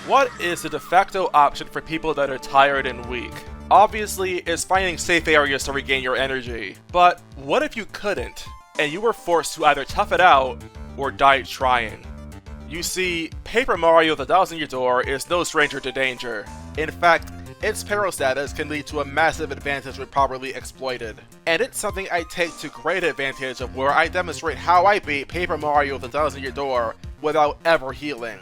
What is the de facto option for people that are tired and weak? Obviously, it's finding safe areas to regain your energy. But what if you couldn't, and you were forced to either tough it out or die trying? You see, Paper Mario The Thousand Year Door is no stranger to danger. In fact, its peril status can lead to a massive advantage when properly exploited. And it's something I take to great advantage of, where I demonstrate how I beat Paper Mario The Thousand Year Door without ever healing.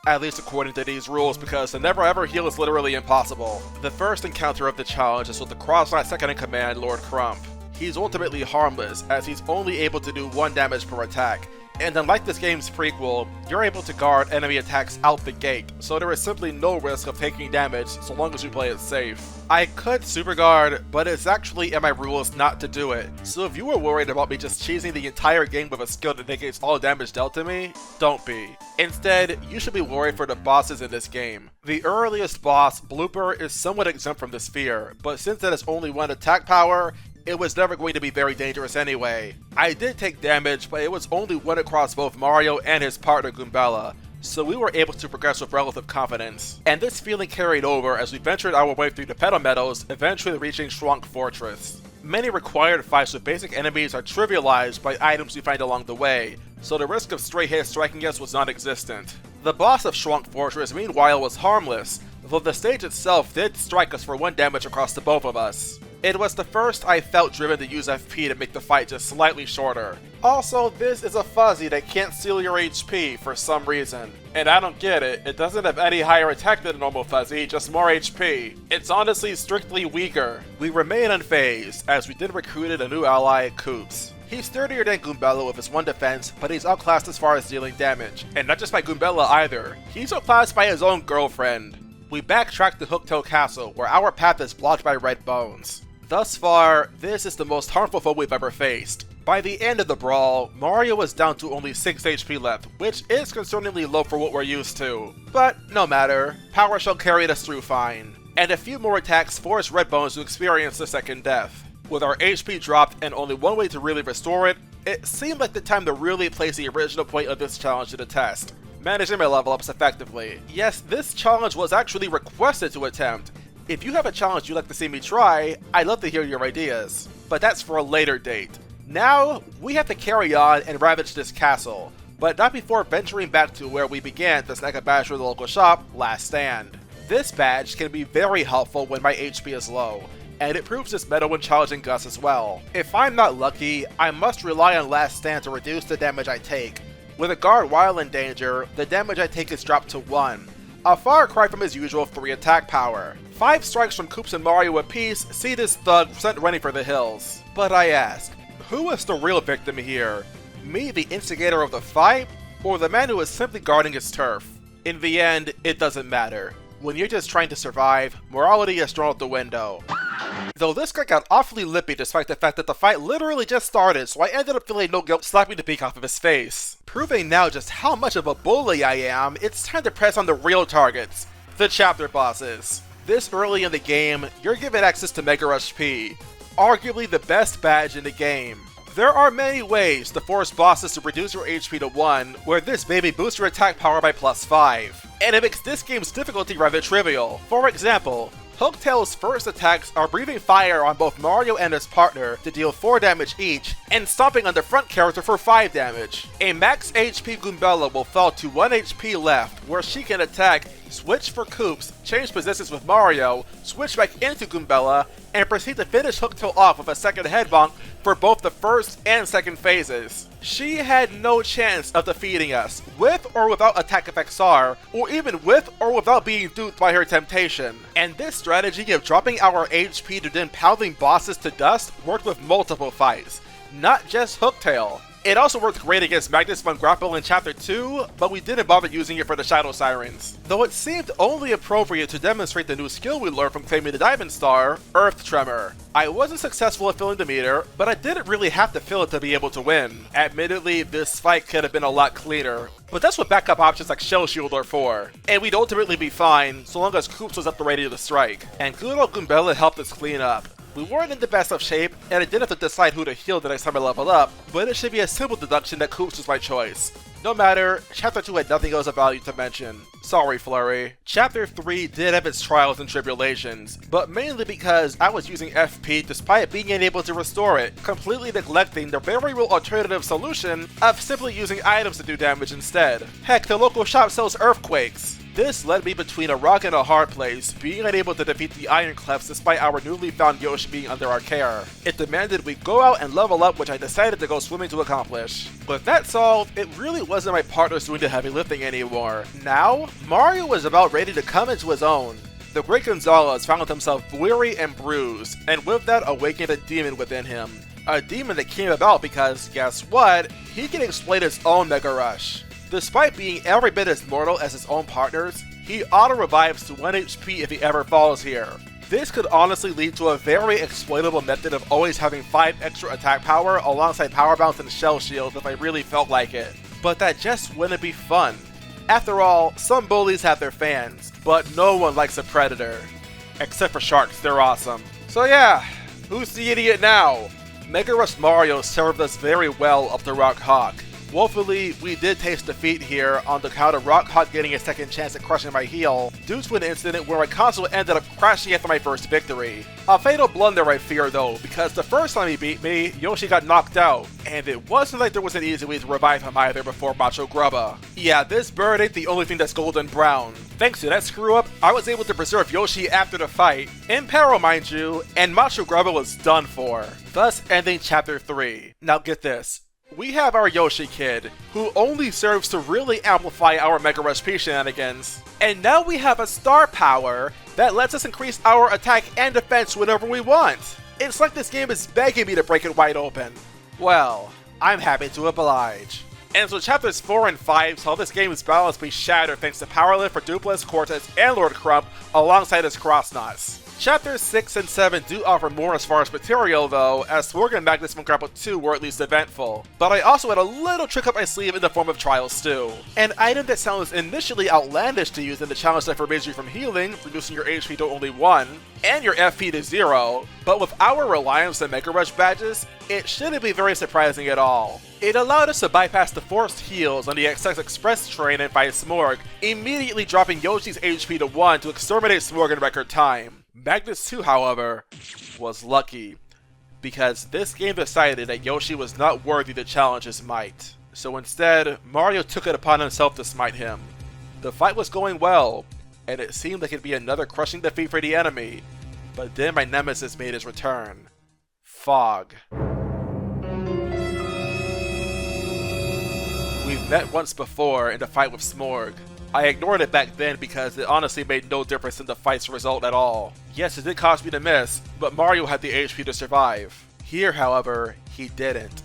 At least according to these rules, because the never ever heal is literally impossible. The first encounter of the challenge is with the cross-knight second-in-command Lord Crump. He's ultimately harmless, as he's only able to do 1 damage per attack. And unlike this game's prequel, you're able to guard enemy attacks out the gate, so there is simply no risk of taking damage so long as you play it safe. I could super guard, but it's actually in my rules not to do it, so if you were worried about me just cheesing the entire game with a skill that negates all damage dealt to me, don't be. Instead, you should be worried for the bosses in this game. The earliest boss, Blooper, is somewhat exempt from this fear, but since it has only 1 attack power, it was never going to be very dangerous anyway. I did take damage, but it was only 1 across both Mario and his partner Goombella, so we were able to progress with relative confidence. And this feeling carried over as we ventured our way through the Petal Meadows, eventually reaching Schwank Fortress. Many required fights with basic enemies are trivialized by items we find along the way, so the risk of stray hits striking us was non-existent. The boss of Schwank Fortress meanwhile was harmless, though the stage itself did strike us for 1 damage across the both of us. It was the first I felt driven to use FP to make the fight just slightly shorter. Also, this is a fuzzy that can't steal your HP for some reason. And I don't get it, it doesn't have any higher attack than a normal fuzzy, just more HP. It's honestly strictly weaker. We remain unfazed, as we then recruited a new ally, Koops. He's sturdier than Goombella with his 1 defense, but he's outclassed as far as dealing damage. And not just by Goombella either, he's outclassed by his own girlfriend. We backtrack to Hooktail Castle, where our path is blocked by red bones. Thus far, this is the most harmful foe we've ever faced. By the end of the brawl, Mario was down to only 6 HP left, which is concerningly low for what we're used to. But no matter, Power Shell carried us through fine. And a few more attacks forced Red Bones to experience the second death. With our HP dropped and only 1 way to really restore it, it seemed like the time to really place the original point of this challenge to the test. Managing my level ups effectively. Yes, this challenge was actually requested to attempt. If you have a challenge you'd like to see me try, I'd love to hear your ideas. But that's for a later date. Now, we have to carry on and ravage this castle, but not before venturing back to where we began to snag a badge from the local shop, Last Stand. This badge can be very helpful when my HP is low, and it proves its metal when challenging Gus as well. If I'm not lucky, I must rely on Last Stand to reduce the damage I take. With a guard while in danger, the damage I take is dropped to 1. A far cry from his usual 3 attack power. 5 strikes from Koops and Mario apiece see this thug sent running for the hills. But I ask, who is the real victim here? Me, the instigator of the fight, or the man who is simply guarding his turf? In the end, it doesn't matter. When you're just trying to survive, morality is thrown out the window. Though this guy got awfully lippy despite the fact that the fight literally just started, so I ended up feeling no guilt slapping the beak off of his face. Proving now just how much of a bully I am, it's time to press on the real targets, the chapter bosses. This early in the game, you're given access to Mega Rush P, arguably the best badge in the game. There are many ways to force bosses to reduce your HP to 1, where this baby boosts your attack power by +5. And it makes this game's difficulty rather trivial. For example, Hooktail's first attacks are breathing fire on both Mario and his partner to deal 4 damage each, and stomping on the front character for 5 damage. A max HP Goombella will fall to 1 HP left, where she can attack, switch for Koops, change positions with Mario, switch back into Goombella, and proceed to finish Hooktail off with a second head bonk for both the first and second phases. She had no chance of defeating us, with or without attack effects R, or even with or without being duped by her temptation. And this strategy of dropping our HP to then pounding bosses to dust worked with multiple fights, not just Hooktail. It also worked great against Magnus Von Grapple in Chapter 2, but we didn't bother using it for the Shadow Sirens. Though it seemed only appropriate to demonstrate the new skill we learned from claiming the Diamond Star, Earth Tremor. I wasn't successful at filling the meter, but I didn't really have to fill it to be able to win. Admittedly, this fight could have been a lot cleaner, but that's what backup options like Shell Shield are for. And we'd ultimately be fine, so long as Koops was at the ready to strike. And good old Goombella helped us clean up. We weren't in the best of shape, and I did have to decide who to heal the next time I leveled up, but it should be a simple deduction that Koops was my choice. No matter, Chapter 2 had nothing else of value to mention. Sorry, Flurry. Chapter 3 did have its trials and tribulations, but mainly because I was using FP despite being unable to restore it, completely neglecting the very real alternative solution of simply using items to do damage instead. Heck, the local shop sells earthquakes. This led me between a rock and a hard place, being unable to defeat the Ironcleps despite our newly found Yoshi being under our care. It demanded we go out and level up, which I decided to go swimming to accomplish. With that solved, it really wasn't my partners doing the heavy lifting anymore. Now, Mario was about ready to come into his own. The Great Gonzalez found himself weary and bruised, and with that awakened a demon within him. A demon that came about because, guess what? He can exploit his own Mega Rush. Despite being every bit as mortal as his own partners, he auto-revives to 1 HP if he ever falls here. This could honestly lead to a very exploitable method of always having 5 extra attack power alongside Power Bounce and Shell Shield if I really felt like it. But that just wouldn't be fun. After all, some bullies have their fans, but no one likes a predator. Except for sharks, they're awesome. So yeah, who's the idiot now? Mega Rush Mario served us very well up to Rock Hawk. Woefully, we did taste defeat here on the count of Rock Hawk getting a second chance at crushing my heel, due to an incident where my console ended up crashing after my first victory. A fatal blunder I fear though, because the first time he beat me, Yoshi got knocked out, and it wasn't like there was an easy way to revive him either before Macho Grubba. Yeah, this bird ain't the only thing that's golden brown. Thanks to that screw up, I was able to preserve Yoshi after the fight, in peril mind you, and Macho Grubba was done for, thus ending Chapter 3. Now get this. We have our Yoshi Kid, who only serves to really amplify our Mega Rush P shenanigans. And now we have a star power that lets us increase our attack and defense whenever we want. It's like this game is begging me to break it wide open. Well, I'm happy to oblige. And so chapters 4 and 5 saw this game's balance be shattered thanks to Power Lift for Dupless, Cortex, and Lord Crump alongside his Crossnots. Chapters 6 and 7 do offer more as far as material though, as Sword and Magnus from Grapple 2 were at least eventful. But I also had a little trick up my sleeve in the form of Trial Stew. An item that sounds initially outlandish to use in the challenge that forbids you from healing, reducing your HP to only 1, and your FP to 0, but with our reliance on Mega Rush badges, it shouldn't be very surprising at all. It allowed us to bypass the forced heals on the XX Express train and fight Smorg, immediately dropping Yoshi's HP to 1 to exterminate Smorg in record time. Magnus 2, however, was lucky, because this game decided that Yoshi was not worthy to challenge his might. So instead, Mario took it upon himself to smite him. The fight was going well, and it seemed like it'd be another crushing defeat for the enemy, but then my nemesis made his return. Fog. We've met once before in the fight with Smorg. I ignored it back then because it honestly made no difference in the fight's result at all. Yes, it did cause me to miss, but Mario had the HP to survive. Here, however, he didn't.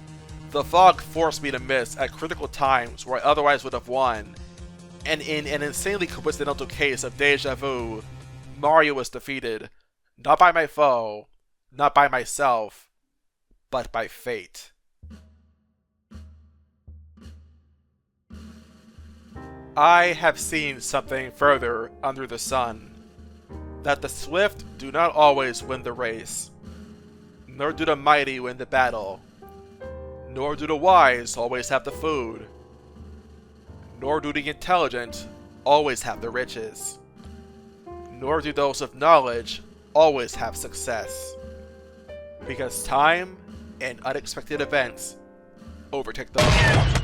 The fog forced me to miss at critical times where I otherwise would have won, and in an insanely coincidental case of deja vu, Mario was defeated, not by my foe, not by myself, but by fate. I have seen something further under the sun, that the swift do not always win the race, nor do the mighty win the battle, nor do the wise always have the food, nor do the intelligent always have the riches, nor do those of knowledge always have success, because time and unexpected events overtake them all.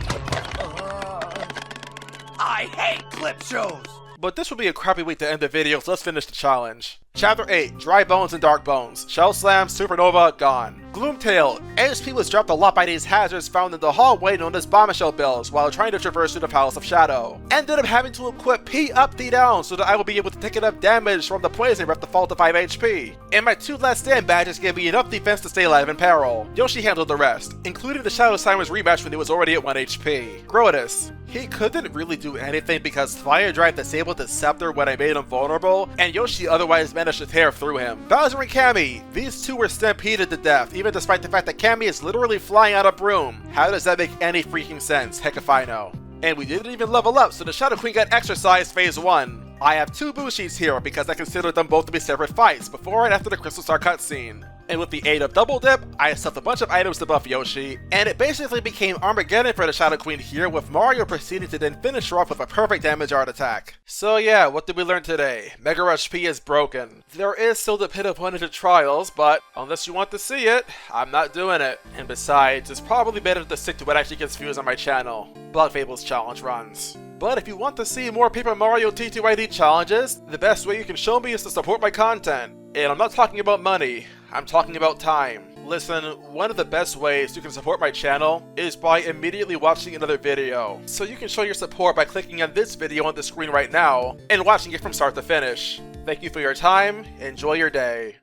I hate clip shows! But this would be a crappy way to end the video, so let's finish the challenge. Chapter 8, Dry Bones and Dark Bones. Shell Slam, Supernova, gone. Gloomtail. HP was dropped a lot by these hazards found in the hallway known as Bombshell Bills while trying to traverse through the Palace of Shadow. Ended up having to equip P up, D down so that I will be able to take enough damage from the poison rep to fall to 5 HP. And my 2 last stand badges gave me enough defense to stay alive in peril. Yoshi handled the rest, including the Shadow Simon's rematch when he was already at 1 HP. Grotus. He couldn't really do anything because Fire Drive disabled his scepter when I made him vulnerable, and Yoshi otherwise managed to tear through him. Bowser and Cammy. These two were stampeded to death, even despite the fact that Cammy is literally flying out a broom. How does that make any freaking sense? Heck if I know. And we didn't even level up, so the Shadow Queen got exercised phase 1. I have 2 boost sheets here because I consider them both to be separate fights, before and after the Crystal Star cutscene. And with the aid of Double Dip, I stuffed a bunch of items to buff Yoshi, and it basically became Armageddon for the Shadow Queen here, with Mario proceeding to then finish her off with a perfect damage art attack. So yeah, what did we learn today? Mega Rush P is broken. There is still the Pit of 100 Trials, but unless you want to see it, I'm not doing it. And besides, it's probably better to stick to what actually gets views on my channel, Block Fables challenge runs. But if you want to see more Paper Mario T2ID challenges, the best way you can show me is to support my content. And I'm not talking about money, I'm talking about time. Listen, one of the best ways you can support my channel is by immediately watching another video. So you can show your support by clicking on this video on the screen right now and watching it from start to finish. Thank you for your time, enjoy your day.